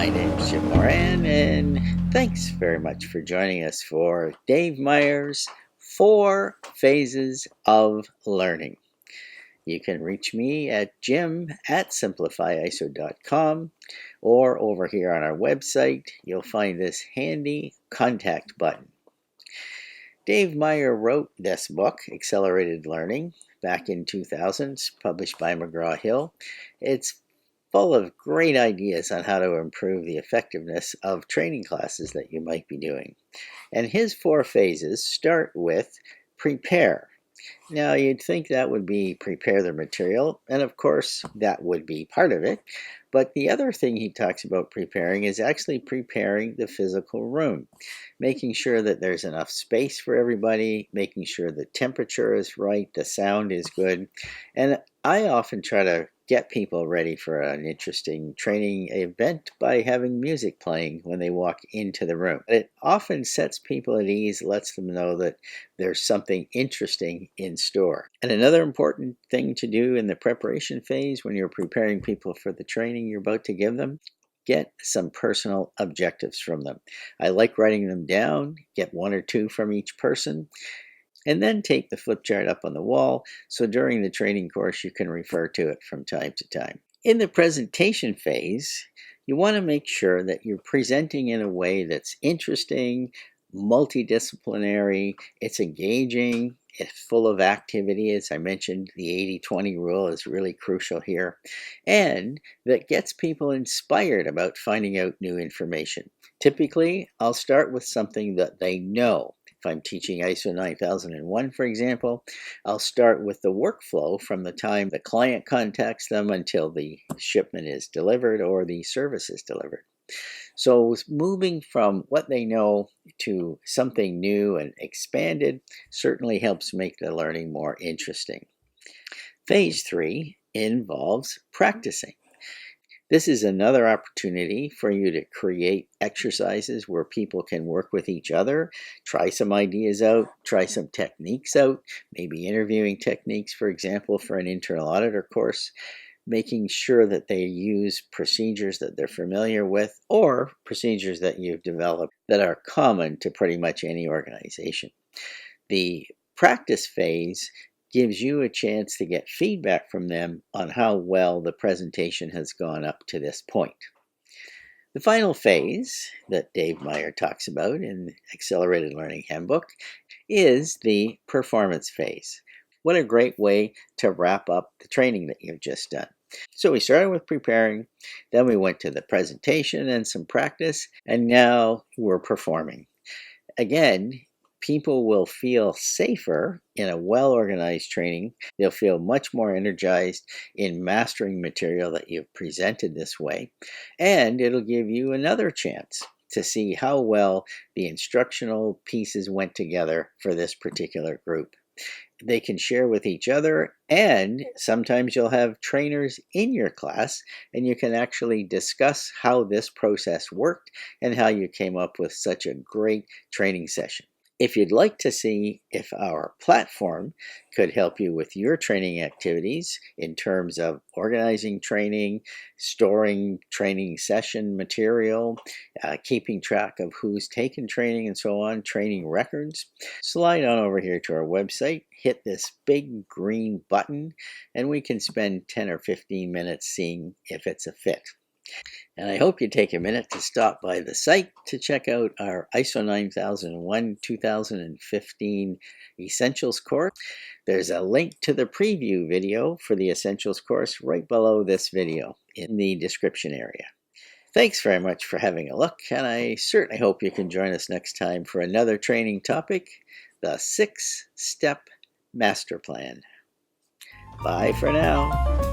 My name's Jim Moran, and thanks very much for joining us for Dave Meier's 4 Phases of Learning. You can reach me at jim@simplifyiso.com, or over here on our website, you'll find this handy contact button. Dave Meier wrote this book, Accelerated Learning, back in 2000, published by McGraw-Hill. It's full of great ideas on how to improve the effectiveness of training classes that you might be doing. And his 4 phases start with prepare. Now, you'd think that would be prepare the material, and of course, that would be part of it. But the other thing he talks about preparing is actually preparing the physical room, making sure that there's enough space for everybody, making sure the temperature is right, the sound is good. And I often try to get people ready for an interesting training event by having music playing when they walk into the room. It often sets people at ease, lets them know that there's something interesting in store. And another important thing to do in the preparation phase when you're preparing people for the training you're about to give them, get some personal objectives from them. I like writing them down, get 1 or 2 from each person, and then take the flip chart up on the wall so during the training course you can refer to it from time to time. In the presentation phase, you want to make sure that you're presenting in a way that's interesting, multidisciplinary, it's engaging, it's full of activity. As I mentioned, the 80-20 rule is really crucial here, and that gets people inspired about finding out new information. Typically, I'll start with something that they know. If I'm teaching ISO 9001, for example, I'll start with the workflow from the time the client contacts them until the shipment is delivered or the service is delivered. So moving from what they know to something new and expanded certainly helps make the learning more interesting. Phase 3 involves practicing. This is another opportunity for you to create exercises where people can work with each other, try some ideas out, try some techniques out, maybe interviewing techniques, for example, for an internal auditor course, making sure that they use procedures that they're familiar with or procedures that you've developed that are common to pretty much any organization. The practice phase gives you a chance to get feedback from them on how well the presentation has gone up to this point. The final phase that Dave Meier talks about in Accelerated Learning Handbook is the performance phase. What a great way to wrap up the training that you've just done. So we started with preparing, then we went to the presentation and some practice, and now we're performing. Again, people will feel safer in a well-organized training. They'll feel much more energized in mastering material that you've presented this way. And it'll give you another chance to see how well the instructional pieces went together for this particular group. They can share with each other, and sometimes you'll have trainers in your class, and you can actually discuss how this process worked and how you came up with such a great training session. If you'd like to see if our platform could help you with your training activities in terms of organizing training, storing training session material, keeping track of who's taken training and so on, training records, slide on over here to our website, hit this big green button, and we can spend 10 or 15 minutes seeing if it's a fit. And I hope you take a minute to stop by the site to check out our ISO 9001 2015 Essentials course. There's a link to the preview video for the Essentials course right below this video in the description area. Thanks very much for having a look, and I certainly hope you can join us next time for another training topic, the 6-Step Master Plan. Bye for now.